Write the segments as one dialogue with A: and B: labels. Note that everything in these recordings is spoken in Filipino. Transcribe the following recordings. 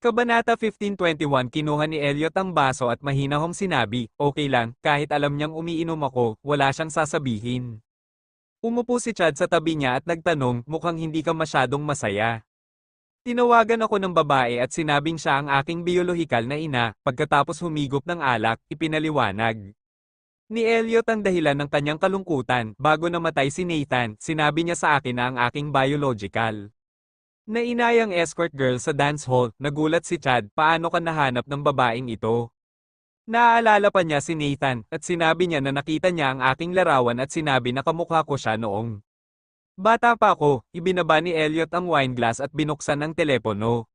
A: Kabanata 15:21 Kinuha ni Elliot ang baso at mahinahong sinabi, okay lang, kahit alam niyang umiinom ako, wala siyang sasabihin. Umupo si Chad sa tabi niya at nagtanong, mukhang hindi ka masyadong masaya. Tinawagan ako ng babae at sinabing siya ang aking biolohikal na ina, pagkatapos humigop ng alak, ipinaliwanag. Ni Elliot ang dahilan ng kanyang kalungkutan, bago namatay si Nathan, sinabi niya sa akin na ang aking biological. Nainayang escort girl sa dance hall, nagulat si Chad, paano ka nahanap ng babaeng ito? Naaalala pa niya si Nathan, at sinabi niya na nakita niya ang aking larawan at sinabi na kamukha ko siya noong. Bata pa ako, ibinaba ni Elliot ang wine glass at binuksan ang telepono.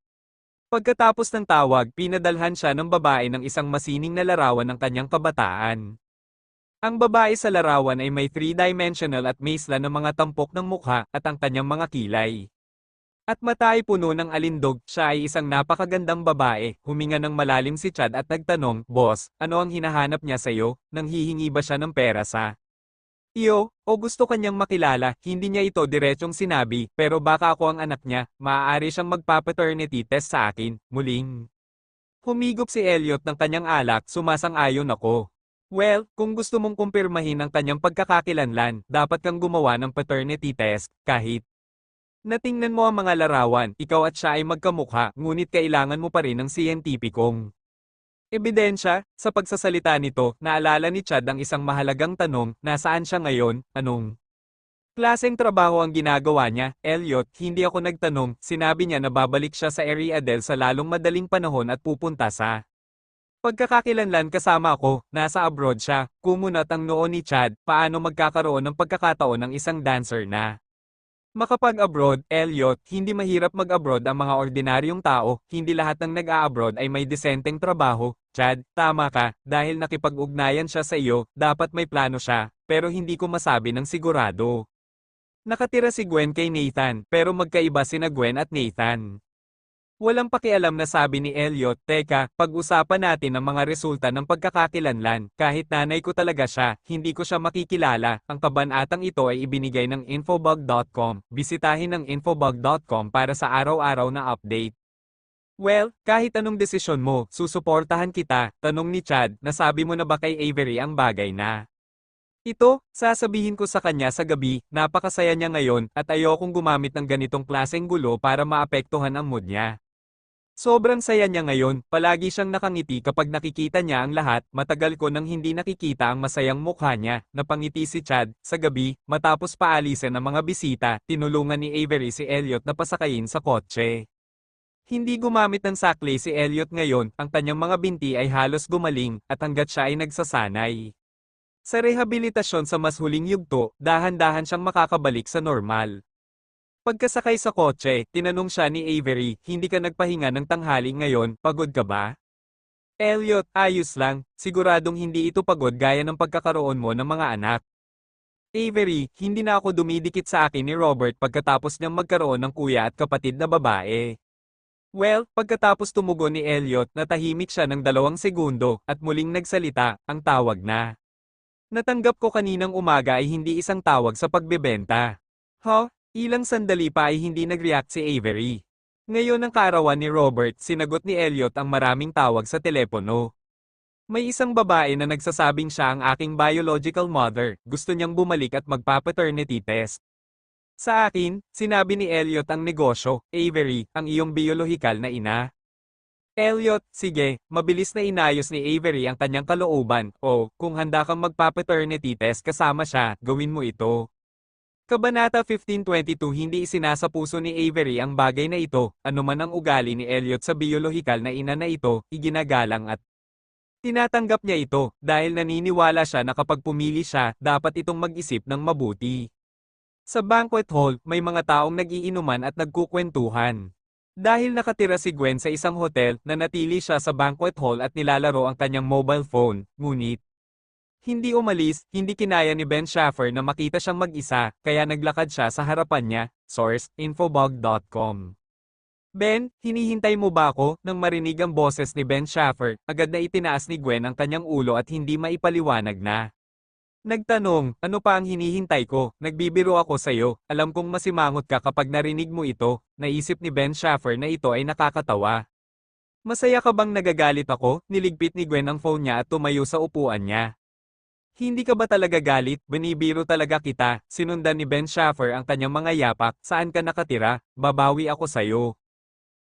A: Pagkatapos ng tawag, pinadalhan siya ng babae ng isang masining na larawan ng kanyang kabataan. Ang babae sa larawan ay may three-dimensional at maisla ng mga tampok ng mukha at ang kanyang mga kilay. At mata ay puno ng alindog, siya ay isang napakagandang babae, huminga ng malalim si Chad at nagtanong, Boss, ano ang hinahanap niya sa'yo, nang hihingi ba siya ng pera sa iyo, o gusto kanyang makilala, hindi niya ito diretsong sinabi, pero baka ako ang anak niya, maaari siyang magpa-paternity test sa akin, muling. Humigop si Elliot ng kanyang alak, sumasang-ayon ako. Well, kung gusto mong kumpirmahin ang kanyang pagkakakilanlan, dapat kang gumawa ng paternity test, kahit natingnan mo ang mga larawan, ikaw at siya ay magkamukha, ngunit kailangan mo pa rin ng siyentipikong ebidensya. Sa pagsasalita nito, naalala ni Chad ang isang mahalagang tanong, nasaan siya ngayon, anong klaseng trabaho ang ginagawa niya? Elliot, hindi ako nagtanong, sinabi niya na babalik siya sa Area Del sa lalong madaling panahon at pupunta sa pagkakakilanlan kasama ako, nasa abroad siya. Kumunat ang noo ni Chad, paano magkakaroon ng pagkakataon ng isang dancer na makapag-abroad? Elliot, hindi mahirap mag-abroad ang mga ordinaryong tao, hindi lahat ng nag-a-abroad ay may disenteng trabaho. Chad, tama ka, dahil nakipag-ugnayan siya sa iyo, dapat may plano siya, pero hindi ko masabi ng sigurado. Nakatira si Gwen kay Nathan, pero magkaiba sina Gwen at Nathan. Walang pakialam na sabi ni Elliot, teka, pag-usapan natin ang mga resulta ng pagkakakilanlan, kahit nanay ko talaga siya, hindi ko siya makikilala. Ang kabanatang ito ay ibinigay ng infobug.com, bisitahin ang infobug.com para sa araw-araw na update. Well, kahit anong desisyon mo, susuportahan kita, tanong ni Chad, nasabi mo na ba kay Avery ang bagay na ito, sasabihin ko sa kanya sa gabi, napakasaya niya ngayon, at ayokong gumamit ng ganitong klaseng gulo para maapektuhan ang mood niya. Sobrang saya niya ngayon, palagi siyang nakangiti kapag nakikita niya ang lahat, matagal ko nang hindi nakikita ang masayang mukha niya, napangiti si Chad. Sa gabi, matapos paalisin ang mga bisita, tinulungan ni Avery si Elliot na pasakayin sa kotse. Hindi gumamit ng sakli si Elliot ngayon, ang kanyang mga binti ay halos gumaling, at hanggat siya ay nagsasanay sa rehabilitasyon sa mas huling yugto, dahan-dahan siyang makakabalik sa normal. Pagkasakay sa kotse, tinanong siya ni Avery, hindi ka nagpahinga ng tanghali ngayon, pagod ka ba? Elliot, ayos lang, siguradong hindi ito pagod gaya ng pagkakaroon mo ng mga anak. Avery, hindi na ako dumidikit sa akin ni Robert pagkatapos niyang magkaroon ng kuya at kapatid na babae. Well, pagkatapos tumugon ni Elliot, natahimik siya ng 2 segundo, at muling nagsalita, ang tawag na natanggap ko kaninang umaga ay hindi isang tawag sa pagbebenta. Huh? Ilang sandali pa ay hindi nag-react si Avery. Ngayon ang kaarawan ni Robert, sinagot ni Elliot ang maraming tawag sa telepono. May isang babae na nagsasabing siya ang aking biological mother, gusto niyang bumalik at magpa-paternity test. Sa akin, sinabi ni Elliot ang negosyo, Avery, ang iyong biolohikal na ina. Elliot, sige, mabilis na inayos ni Avery ang kanyang kalooban, o, kung handa kang magpa-paternity test kasama siya, gawin mo ito. Kabanata 15:22 Hindi isinasapuso ni Avery ang bagay na ito, anuman ang ugali ni Elliot sa biolohikal na ina na ito, iginagalang at tinatanggap niya ito, dahil naniniwala siya na kapag pumili siya, dapat itong mag-isip ng mabuti. Sa banquet hall, may mga taong nag-iinuman at nagkukwentuhan. Dahil nakatira si Gwen sa isang hotel, nanatili siya sa banquet hall at nilalaro ang kanyang mobile phone, ngunit hindi umalis, hindi kinaya ni Ben Schaffer na makita siyang mag-isa, kaya naglakad siya sa harapan niya. Source, infobug.com. Ben, hinihintay mo ba ako? Nang marinig ang boses ni Ben Schaffer, agad na itinaas ni Gwen ang kanyang ulo at hindi maipaliwanag na. Nagtanong, ano pa ang hinihintay ko? Nagbibiro ako sa'yo, alam kong masimangot ka kapag narinig mo ito. Naisip ni Ben Schaffer na ito ay nakakatawa. Masaya ka bang nagagalit ako? Niligpit ni Gwen ang phone niya at tumayo sa upuan niya. Hindi ka ba talaga galit? Binibiro talaga kita. Sinundan ni Ben Schaffer ang kanyang mga yapak. Saan ka nakatira? Babawi ako sa'yo.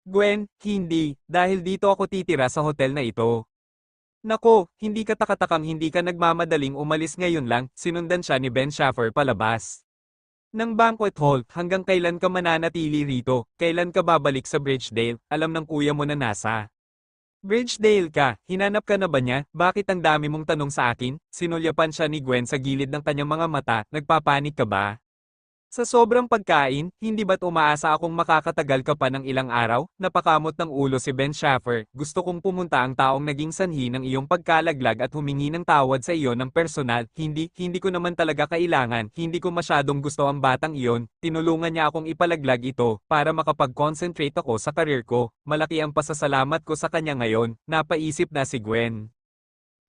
A: Gwen, hindi. Dahil dito ako titira sa hotel na ito. Nako, hindi ka takatakang hindi ka nagmamadaling umalis ngayon lang. Sinundan siya ni Ben Schaffer palabas ng banquet hall. Hanggang kailan ka mananatili rito? Kailan ka babalik sa Bridgedale? Alam ng kuya mo na nasa Bridgedale ka, hinanap ka na ba niya? Bakit ang dami mong tanong sa akin? Sinulyapan siya ni Gwen sa gilid ng kanyang mga mata, nagpapanik ka ba? Sa sobrang pagkain, hindi ba't umaasa akong makakatagal ka pa ng ilang araw? Napakamot ng ulo si Ben Schaffer. Gusto kong pumunta ang taong naging sanhi ng iyong pagkalaglag at humingi ng tawad sa iyo ng personal. Hindi ko naman talaga kailangan. Hindi ko masyadong gusto ang batang iyon. Tinulungan niya akong ipalaglag ito para makapag-concentrate ako sa karir ko. Malaki ang pasasalamat ko sa kanya ngayon. Napaisip na si Gwen.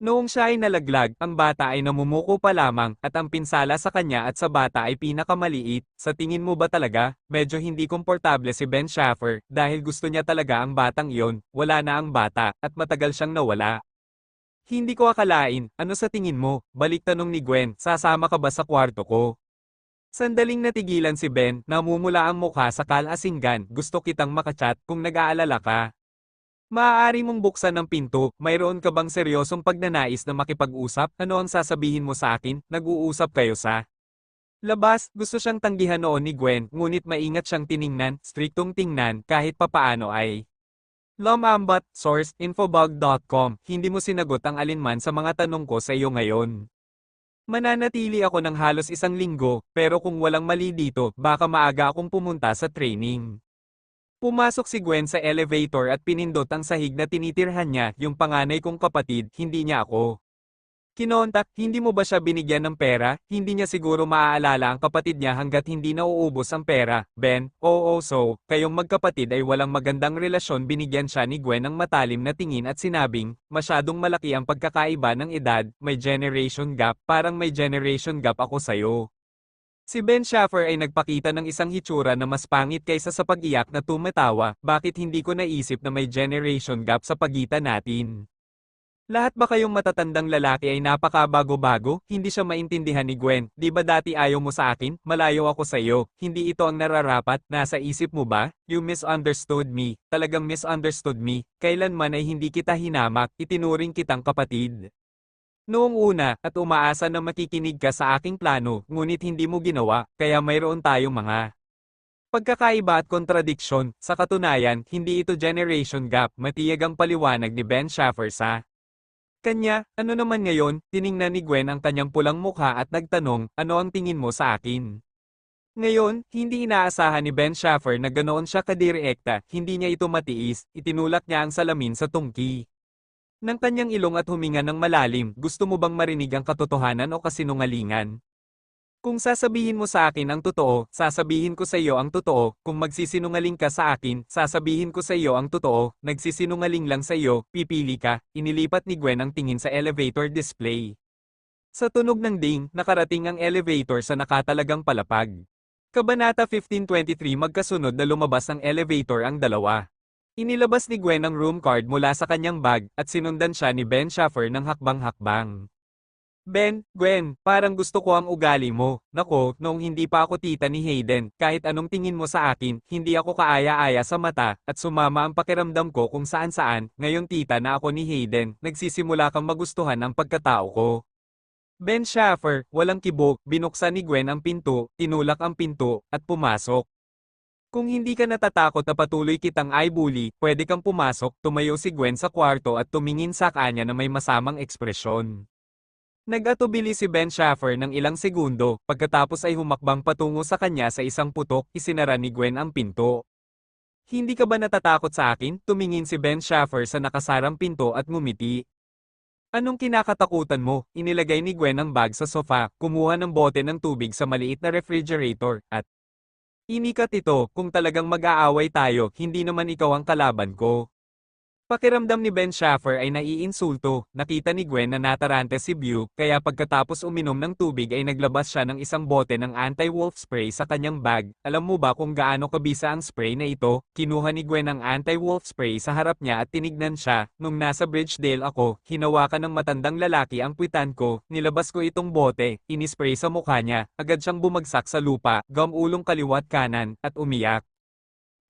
A: Noong siya ay nalaglag, ang bata ay namumuko pa lamang, at ang pinsala sa kanya at sa bata ay pinakamaliit. Sa tingin mo ba talaga, medyo hindi komportable si Ben Schaffer, dahil gusto niya talaga ang batang iyon, wala na ang bata, at matagal siyang nawala. Hindi ko akalain, ano sa tingin mo? Balik tanong ni Gwen, sasama ka ba sa kwarto ko? Sandaling natigilan si Ben, namumula ang mukha sa kalasinggan, gusto kitang makachat kung nag-aalala ka. Maaari mong buksan ang pinto, mayroon ka bang seryosong pagnanais na makipag-usap? Ano ang sasabihin mo sa akin? Nag-uusap kayo sa labas. Gusto siyang tanggihan noon ni Gwen, ngunit maingat siyang tiningnan, striktong tingnan, kahit papaano ay. Lumambat, source, infobug.com, hindi mo sinagot ang alinman sa mga tanong ko sa iyo ngayon. Mananatili ako ng halos 1 linggo, pero kung walang mali dito, baka maaga akong pumunta sa training. Pumasok si Gwen sa elevator at pinindot ang sahig na tinitirhan niya, yung panganay kong kapatid, hindi niya ako. Kinontak, hindi mo ba siya binigyan ng pera? Hindi niya siguro maaalala ang kapatid niya hanggat hindi nauubos ang pera. Ben, oo so, kayong magkapatid ay walang magandang relasyon. Binigyan siya ni Gwen ng matalim na tingin at sinabing, masyadong malaki ang pagkakaiba ng edad, may generation gap, parang may generation gap ako sa'yo. Si Ben Schaffer ay nagpakita ng isang hitsura na mas pangit kaysa sa pag-iyak na tumatawa, bakit hindi ko naisip na may generation gap sa pagitan natin? Lahat ba kayong matatandang lalaki ay napakabago-bago? Hindi siya maintindihan ni Gwen, di ba dati ayaw mo sa akin, malayo ako sa iyo, hindi ito ang nararapat, nasa isip mo ba? You misunderstood me, talagang misunderstood me, kailanman ay hindi kita hinamak, itinuring kitang kapatid. Noong una, at umaasa na makikinig ka sa aking plano, ngunit hindi mo ginawa, kaya mayroon tayong mga pagkakaiba at kontradiksyon. Sa katunayan, hindi ito generation gap, matiyag ang paliwanag ni Ben Schaffer sa kanya. Ano naman ngayon? Tiningnan ni Gwen ang kanyang pulang mukha at nagtanong, ano ang tingin mo sa akin? Ngayon, hindi inaasahan ni Ben Schaffer na ganoon siya kadirekta, hindi niya ito matiis, itinulak niya ang salamin sa tungki ng kanyang ilong at huminga ng malalim. Gusto mo bang marinig ang katotohanan o kasinungalingan? Kung sasabihin mo sa akin ang totoo, sasabihin ko sa iyo ang totoo. Kung magsisinungaling ka sa akin, sasabihin ko sa iyo ang totoo. Nagsisinungaling lang sa iyo, pipili ka. Inilipat ni Gwen ang tingin sa elevator display. Sa tunog ng ding, nakarating ang elevator sa nakatalagang palapag. Kabanata 1523. Magkasunod na lumabas ng elevator ang dalawa. Inilabas ni Gwen ang room card mula sa kanyang bag, at sinundan siya ni Ben Schaffer ng hakbang-hakbang. Ben, Gwen, parang gusto ko ang ugali mo. Nako, noong hindi pa ako tita ni Hayden, kahit anong tingin mo sa akin, hindi ako kaaya-aya sa mata, at sumama ang pakiramdam ko kung saan-saan. Ngayon tita na ako ni Hayden, nagsisimula kang magustuhan ang pagkatao ko. Ben Schaffer, walang kibo, binuksan ni Gwen ang pinto, tinulak ang pinto, at pumasok. Kung hindi ka natatakot na patuloy kitang i-bully, pwede kang pumasok. Tumayo si Gwen sa kwarto at tumingin sa kanya na may masamang ekspresyon. Nag-atubili si Ben Schaffer ng ilang segundo, pagkatapos ay humakbang patungo sa kanya sa isang putok, isinara ni Gwen ang pinto. Hindi ka ba natatakot sa akin? Tumingin si Ben Schaffer sa nakasarang pinto at ngumiti. Anong kinakatakutan mo? Inilagay ni Gwen ang bag sa sofa, kumuha ng bote ng tubig sa maliit na refrigerator, at inikat ito. Kung talagang mag-aaway tayo, hindi naman ikaw ang kalaban ko. Pakiramdam ni Ben Schaffer ay naiinsulto, nakita ni Gwen na natarante si Bew, kaya pagkatapos uminom ng tubig ay naglabas siya ng isang bote ng anti-wolf spray sa kanyang bag. Alam mo ba kung gaano kabisa ang spray na ito? Kinuha ni Gwen ang anti-wolf spray sa harap niya at tinignan siya. Nung nasa Bridgedale ako, hinawakan ng matandang lalaki ang puwitan ko, nilabas ko itong bote, inispray sa mukha niya, agad siyang bumagsak sa lupa, gumulong kaliwat kanan, at umiyak.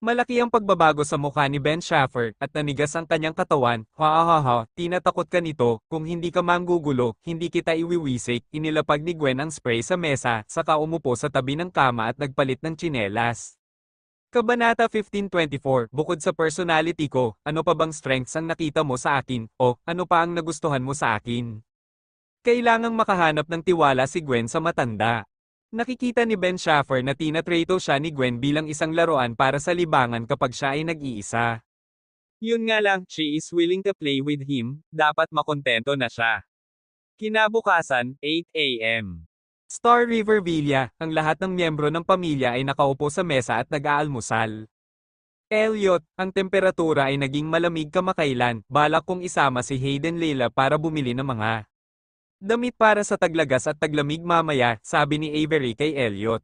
A: Malaki ang pagbabago sa mukha ni Ben Schaffer at nanigas ang kanyang katawan. Ha, tinatakot ka nito, kung hindi ka manggugulo, hindi kita iwiwisik. Inilapag ni Gwen ang spray sa mesa, saka umupo sa tabi ng kama at nagpalit ng tsinelas. Kabanata 1524, bukod sa personality ko, ano pa bang strengths ang nakita mo sa akin, o ano pa ang nagustuhan mo sa akin? Kailangang makahanap ng tiwala si Gwen sa matanda. Nakikita ni Ben Schaffer na tinatrato siya ni Gwen bilang isang laruan para sa libangan kapag siya ay nag-iisa. Yun nga lang, she is willing to play with him, dapat makontento na siya. Kinabukasan, 8 a.m. Star River Villa, ang lahat ng miyembro ng pamilya ay nakaupo sa mesa at nag-aalmusal. Elliot, ang temperatura ay naging malamig kamakailan, balak kong isama si Hayden Leila para bumili ng mga damit para sa taglagas at taglamig mamaya, sabi ni Avery kay Elliot.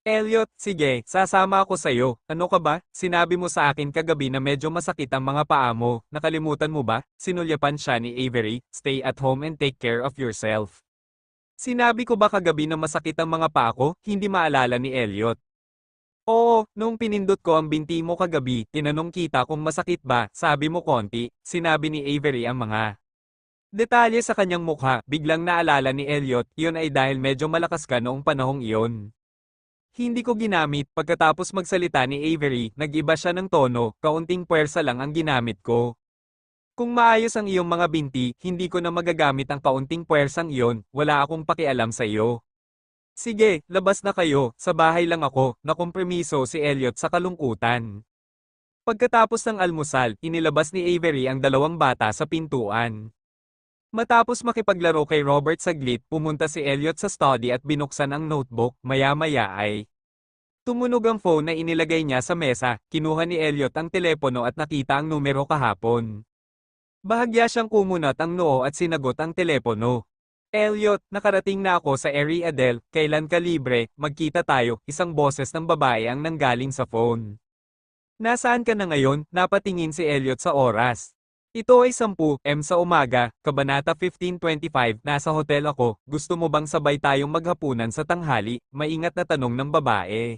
A: Elliot, sige, sasama ako sa'yo. Ano ka ba? Sinabi mo sa akin kagabi na medyo masakit ang mga paa mo. Nakalimutan mo ba? Sinulyapan siya ni Avery, stay at home and take care of yourself. Sinabi ko ba kagabi na masakit ang mga paa ko? Hindi maalala ni Elliot. Oo, nung pinindot ko ang binti mo kagabi, tinanong kita kung masakit ba, sabi mo konti, sinabi ni Avery ang mga detalye sa kanyang mukha. Biglang naalala ni Elliot, iyon ay dahil medyo malakas ka noong panahong iyon. Hindi ko ginamit. Pagkatapos magsalita ni Avery, nag-iba siya ng tono, kaunting puwersa lang ang ginamit ko. Kung maayos ang iyong mga binti, hindi ko na magagamit ang kaunting puwersang iyon, wala akong pakialam sa iyo. Sige, labas na kayo, sa bahay lang ako, nakompromiso si Elliot sa kalungkutan. Pagkatapos ng almusal, inilabas ni Avery ang dalawang bata sa pintuan. Matapos makipaglaro kay Robert saglit, pumunta si Elliot sa study at binuksan ang notebook. Maya-maya ay tumunog ang phone na inilagay niya sa mesa. Kinuha ni Elliot ang telepono at nakita ang numero kahapon. Bahagya siyang kumunat ang noo at sinagot ang telepono. Elliot, nakarating na ako sa Erie Adele, kailan ka libre, magkita tayo. Isang boses ng babae ang nanggaling sa phone. Nasaan ka na ngayon? Napatingin si Elliot sa oras. Ito ay 10 sa umaga, Kabanata 1525, nasa hotel ako, gusto mo bang sabay tayong maghapunan sa tanghali? Maingat na tanong ng babae.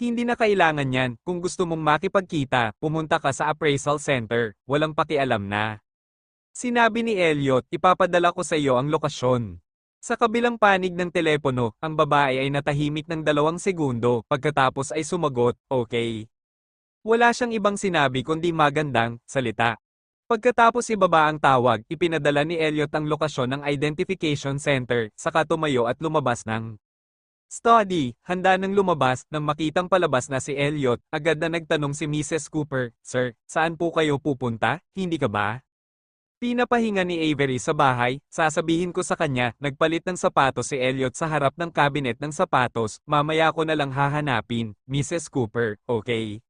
A: Hindi na kailangan yan, kung gusto mong makipagkita, pumunta ka sa appraisal center, walang pakialam na. Sinabi ni Elliot, ipapadala ko sa iyo ang lokasyon. Sa kabilang panig ng telepono, ang babae ay natahimik ng 2 segundo, pagkatapos ay sumagot, okay. Wala siyang ibang sinabi kundi magandang salita. Pagkatapos ibaba ang tawag, ipinadala ni Elliot ang lokasyon ng identification center, saka tumayo at lumabas ng study. Handa nang lumabas, nang makitang palabas na si Elliot, agad na nagtanong si Mrs. Cooper, Sir, saan po kayo pupunta? Hindi ka ba? Pinapahinga ni Avery sa bahay, sasabihin ko sa kanya, nagpalit ng sapatos si Elliot sa harap ng cabinet ng sapatos, mamaya ko na lang hahanapin, Mrs. Cooper, okay?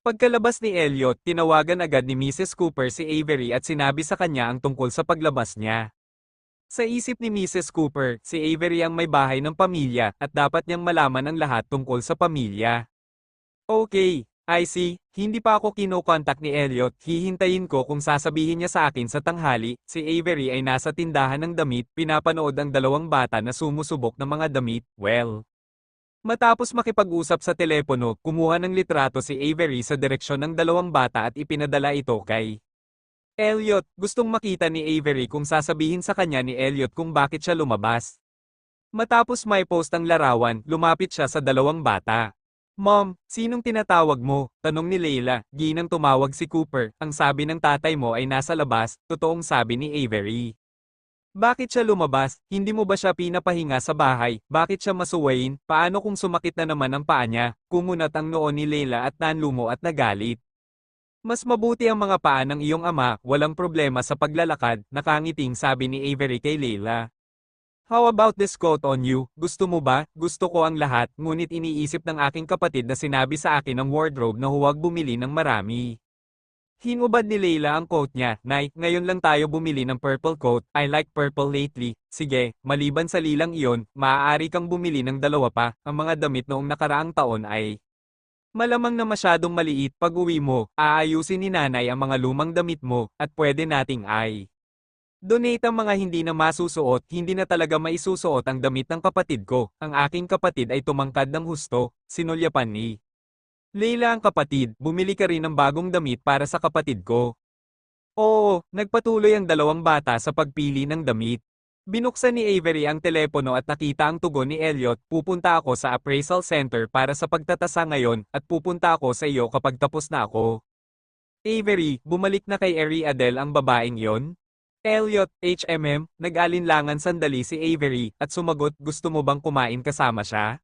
A: Pagkalabas ni Elliot, tinawagan agad ni Mrs. Cooper si Avery at sinabi sa kanya ang tungkol sa paglabas niya. Sa isip ni Mrs. Cooper, si Avery ang may bahay ng pamilya at dapat niyang malaman ang lahat tungkol sa pamilya. Okay, I see, hindi pa ako kino-contact ni Elliot, hihintayin ko kung sasabihin niya sa akin sa tanghali. Si Avery ay nasa tindahan ng damit, pinapanood ang 2 bata na sumusubok ng mga damit, well. Matapos makipag-usap sa telepono, kumuha ng litrato si Avery sa direksyon ng 2 bata at ipinadala ito kay Elliot. Gustong makita ni Avery kung sasabihin sa kanya ni Elliot kung bakit siya lumabas. Matapos may post ang larawan, lumapit siya sa 2 bata. Mom, sinong tinatawag mo? Tanong ni Leila. Ginang tumawag si Cooper. Ang sabi ng tatay mo ay nasa labas, totoong sabi ni Avery. Bakit siya lumabas? Hindi mo ba siya pinapahinga sa bahay? Bakit siya masuwayin? Paano kung sumakit na naman ang paa niya? Kumunat ang noo ni Leila at nanlumo at nagalit. Mas mabuti ang mga paa ng iyong ama, walang problema sa paglalakad, nakangiting sabi ni Avery kay Leila. How about this coat on you? Gusto mo ba? Gusto ko ang lahat, ngunit iniisip ng aking kapatid na sinabi sa akin ng wardrobe na huwag bumili ng marami. Hinubad ni Leila ang coat niya, Nay, ngayon lang tayo bumili ng purple coat, I like purple lately. Sige, maliban sa lilang iyon, maaari kang bumili ng dalawa pa, ang mga damit noong nakaraang taon ay malamang na masyadong maliit. Pag uwi mo, aayusin ni nanay ang mga lumang damit mo, at pwede nating donate ang mga hindi na masusuot. Hindi na talaga maisusuot ang damit ng kapatid ko. Ang aking kapatid ay tumangkad ng husto, sinulyapan ni Leila ang kapatid. Bumili ka rin ng bagong damit para sa kapatid ko. Oo, nagpatuloy ang dalawang bata sa pagpili ng damit. Binuksan ni Avery ang telepono at nakita ang tugon ni Elliot. Pupunta ako sa appraisal center para sa pagtatasa ngayon, at pupunta ako sa iyo kapag tapos na ako. Avery, bumalik na kay Ariadne ang babaeng yon? Elliot, nag-alinlangan sandali si Avery, at sumagot, gusto mo bang kumain kasama siya?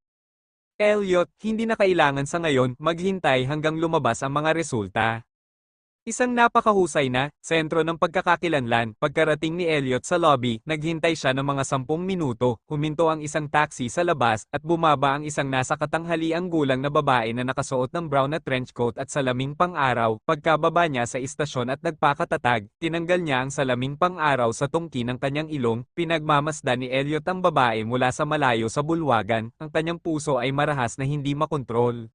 A: Elliot, hindi na kailangan sa ngayon, maghintay hanggang lumabas ang mga resulta. Isang napakahusay na sentro ng pagkakakilanlan. Pagkarating ni Elliot sa lobby, naghintay siya ng mga 10 minuto, huminto ang isang taxi sa labas, at bumaba ang isang nasa katanghaliang gulang na babae na nakasuot ng brown na trench coat at salaming pang-araw. Pagkababa niya sa istasyon at nagpakatatag, tinanggal niya ang salaming pang-araw sa tungki ng kanyang ilong. Pinagmamasdan ni Elliot ang babae mula sa malayo sa bulwagan, ang kanyang puso ay marahas na hindi makontrol.